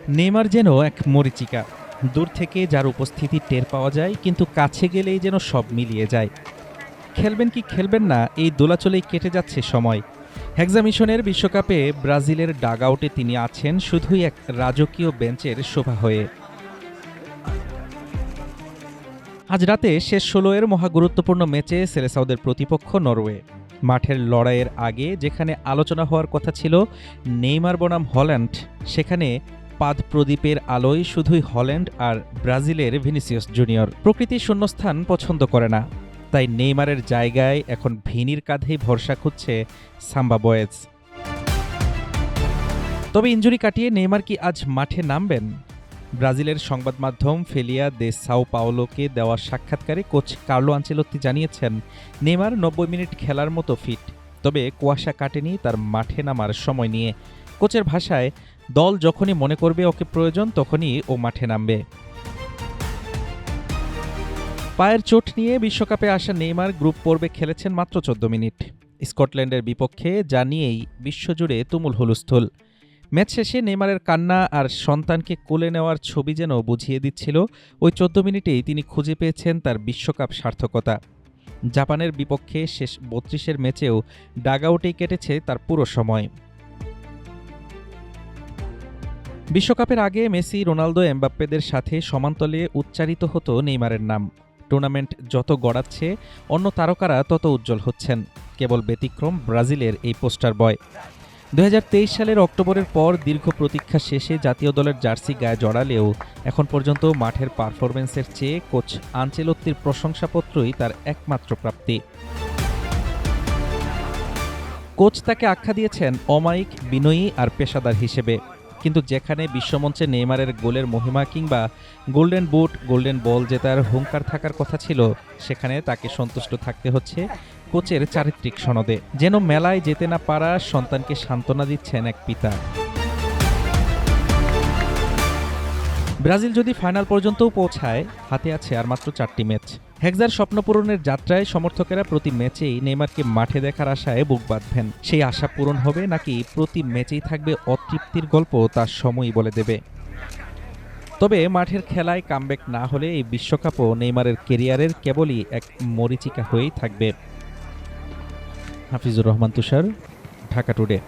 Neymar যেন এক মরীচিকা। দূর থেকে যার উপস্থিতি টের পাওয়া যায়, কিন্তু কাছে গেলেই যেন সব মিলিয়ে যায়। খেলবেন কি খেলবেন না, এই দোলাচলেই কেটে যাচ্ছে সময়। হেক্সা মিশনের বিশ্বকাপে ব্রাজিলের ডাগআউটে তিনি আছেন শুধুই এক রাজকীয় বেঞ্চের শোভা হয়ে। আজ রাতে শেষ ১৬-এর মহাগুরুত্বপূর্ণ ম্যাচে সেলেসাওদের প্রতিপক্ষ নরওয়ে। মাঠের লড়াইয়ের আগে যেখানে আলোচনা হওয়ার কথা ছিল নেইমার বনাম হল্যান্ড, সেখানে পাদ প্রদীপের আলোয় শুধুই হল্যান্ড আর ব্রাজিলের ভিনিসিয়াস জুনিয়র। প্রকৃতি শূন্যস্থান পছন্দ করে না, তাই নেইমারের জায়গায় এখন ভিনির কাঁধেই ভরসা খুঁজছে সাম্বা বয়েজ। তবে ইনজুরি কাটিয়ে নেইমার কি আজ মাঠে নামবেন? ব্রাজিলের সংবাদ মাধ্যম ফেলিয়া দে সাও পাওলোকে দেওয়া সাক্ষাৎকারে কোচ কার্লো আনচেলত্তি জানিয়েছেন, নেইমার ৯০ মিনিট খেলার মতো ফিট, তবে কুয়াশা কাটেনি তার মাঠে নামার সময় নিয়ে। কোচের ভাষায়, দল যখনই মনে করবে ওকে প্রয়োজন তখনই ও মাঠে নামবে। পায়ের চোট নিয়ে বিশ্বকাপে আসা নেইমার গ্রুপ পর্বে খেলেছেন মাত্র ১৪ মিনিট। স্কটল্যান্ডের বিপক্ষে যা নিয়েই বিশ্বজুড়ে তুমুল হুলস্থুল। ম্যাচ শেষে নেইমারের কান্না আর সন্তানকে কোলে নেওয়ার ছবি যেন বুঝিয়ে দিচ্ছিল ওই ১৪ মিনিটেই তিনি খুঁজে পেয়েছেন তার বিশ্বকাপ সার্থকতা। জাপানের বিপক্ষে শেষ ৩২-এর ম্যাচেও ডাগআউটেই কেটেছে তার পুরো সময়। বিশ্বকাপের আগে মেসি, রোনালদো, এমবাপ্পেদের সাথে সমান্তলে উচ্চারিত হতো নেইমারের নাম। টুর্নামেন্ট যত গড়াচ্ছে অন্য তারকারা তত উজ্জ্বল হচ্ছেন, কেবল ব্যতিক্রম ব্রাজিলের এই পোস্টার বয়। ২০২৩ সালের অক্টোবরের পর দীর্ঘ প্রতীক্ষা শেষে জাতীয় দলের জার্সি গায়ে জড়ালেও এখন পর্যন্ত মাঠের পারফরম্যান্সের চেয়ে কোচ আনচেলত্তির প্রশংসাপত্রই তার একমাত্র প্রাপ্তি। কোচ তাকে আখ্যা দিয়েছেন অমায়িক, বিনয়ী আর পেশাদার হিসেবে, কিন্তু যেখানে বিশ্বমঞ্চে নেইমারের গোলের মহিমা কিংবা গোল্ডেন বুট, গোল্ডেন বল জেতার হুঙ্কার থাকার কথা ছিল, সেখানে তাকে সন্তুষ্ট থাকতে হচ্ছে কোচের চারিত্রিক সনদে। যেন মেলায় যেতে না পারা সন্তানকে সান্ত্বনা দিচ্ছেন এক পিতা। ব্রাজিল যদি ফাইনাল পর্যন্তও পৌঁছায়, হাতে আছে আর মাত্র ৪টি ম্যাচ। হেক্সার স্বপ্ন পূরণের যাত্রায় সমর্থকেরা প্রতি ম্যাচেই নেইমারকে মাঠে দেখার আশায় বুক বাঁধবেন। সেই আশা পূরণ হবে নাকি প্রতি ম্যাচেই থাকবে অতৃপ্তির গল্প, তার সময়ই বলে দেবে। তবে মাঠের খেলায় কামব্যাক না হলে এই বিশ্বকাপও নেইমারের কেরিয়ারের কেবলই এক মরীচিকা হয়েই থাকবে। হাফিজুর রহমান তুষার, ঢাকা টুডে।